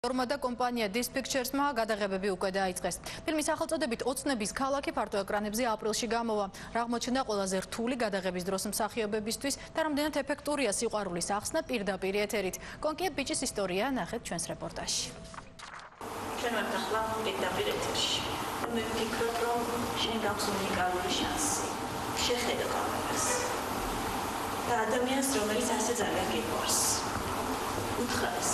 Ორმადა კომპანია This Pictures-მა გადაღებები უკვე დაიწყეს. ფილმის სახელწოდებით ოცნების ქალაქი ფართო ეკრანებზე აპრილში გამოვა. რა აღმოჩნდა ყველაზე რთული გადაღების დროს მსახიობებისთვის და რამდენად ეფექტურია სიყვარულის ახსნა პირდაპირ ეთერით. კონკრეტ ბიჭის ისტორია ნახეთ ჩვენს რეპორტაჟში. ჩვენ ვართ ახლა პირდაპირ ეთერში. მე ვფიქრობ, რომ შენ გაქვს უნიკალური შანსი. შეხედე კამერას. და ადამიანს, რომელიც ასე ძალიან გიყვარს. უთხარეს.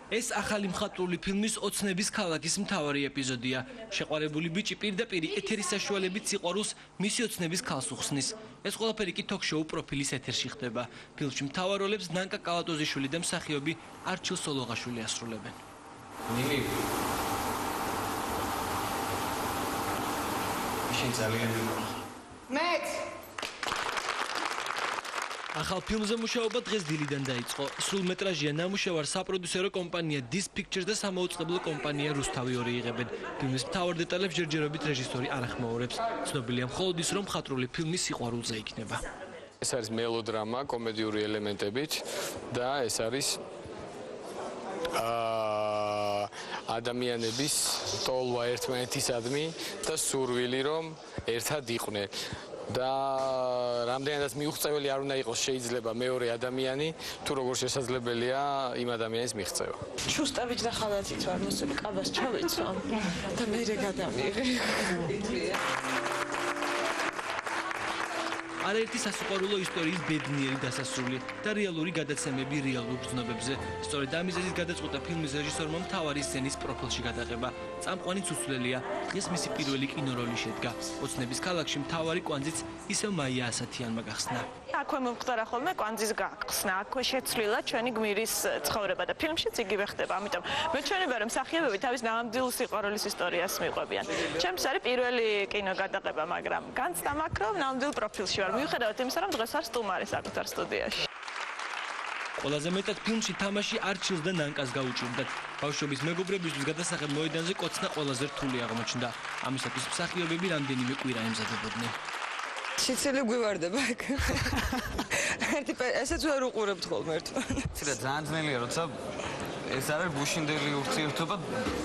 ეს ახალი მხატვრული ფილმის ოცნების ქალაქის მთავარი ეპიზოდია. შეყვარებული ბიჭი პირდაპირ ეთერის საშუალებით სიყვარულს მისი ოცნების ქალს უხსნის. ეს ყველაფერი კი თოქ-შოუ პროფილის ეთერში ხდება. ფილმში მთავარ როლებს ნანკა კალატოზიშვილი და მსახიობი არჩილ სოლოღაშვილი ასრულებენ. ნილი. შენ ძალიან მეც ახალ ფილმზე მუშაობა დღეს დილიდან დაიწყო. სრულმეტრაჟიან ნამუშევარს საპროდიუსერო კომპანია This Pictures და სამაუწყებლო კომპანია რუსთავი ორი იღებენ. ფილმის მთავარ დეტალებს ჯერჯერობით რეჟისორი არ ახმაურებს. ცნობილია მხოლოდ ის, რომ მხატვრული ფილმი სიყვარულზე იქნება. ეს არის მელოდრამა კომედიური ელემენტებით და ეს არის ადამიანების ტოლვა ერთმანეთისადმი და სურვილი რომ ერთად იყვნენ. და რამდენადაც მიუღწეველი არ უნდა იყოს შეიძლება მეორე ადამიანი თუ როგორ შესაძლებელია იმ ადამიანის მიღწევა. შუსტავით და ხალათით ვარ მოსული კაბას ჩავეცვა და მე გადამიღე. არაერთი სასიყვარულო ისტორიის ბედნიერი დასასრული და რეალური გადაცემები რეალურ გრძნობებზე. სწორედ ამ მიზეზით გადაწყვიტა ფილმის რეჟისორმა მთავარი სცენის პროფილში გადაღება. წამყვანიც უსვლელია, დღეს მისი პირველი კინოროლი შედგა. ოცნების ქალაქში მთავარი კვანძიც ისევ მაია ასათიანმა გახსნა. აქვე მომხდარა ხოლმე კვანძის გახსნა, აქვე შეცვლილა ჩვენი გმირის ცხოვრება და ფილმშიც იგივე ხდება. ამიტომ მეჩვენება რომ მსახიობები თავის ნამდვილ სიყვარულის ისტორიას მიყვებიან. ჩემს არის პირველი კინო გადაღება, მაგრამ განცდა მაქვს რომ ნამდვილ პროფილში ვარ. მიუხედავად იმისა, რომ დღეს არ სტუმარი საკუთარ სტუდიაში. ყველაზე მეტად ფილმში თამაში არჩილს და ნანკას გაუჭირდათ. ბავშვობის მეგობრებისთვის გადასაღებ მოედანზე კოცნა ყველაზე რთული აღმოჩნდა. ამისათვის მსახიობები რამდენიმე კვირა ემზადებოდნენ. სიცილი გვივარდება აქ. ესეც ვერ უყურებთ ხოლმე ერთმანეთს. ცირა ძალიან ძნელია, როცა ეს არის გუშინდელი ურთიერთობა,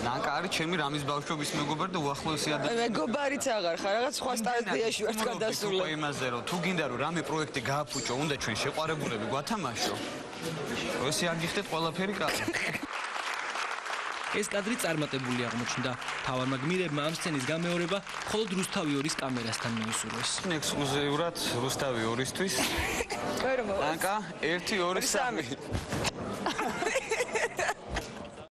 ნანკა არის ჩემი რამის ბავშვობის მეგობარი და უახლოესი ადამიანი. მეგობარიც აღარ ხარ, რაღაც სხვა სტადიაში ვართ გადასული. იმაზე რომ თუ გინდა რომ რამე პროექტი გააფუჭო, უნდა ჩვენ შეყვარებულები გვათამაშო. ესე არ გიხდეთ ყველაფერი კაცი. ეს კადრი წარმატებული აღმოჩნდა. თავარმა გმირებმა ამ სცენის გამეორება მხოლოდ რუსთავი ორის კამერასთან მიისურვეს. ექსკლუზიურად რუსთავი ორისთვის. ნანკა 1 2 3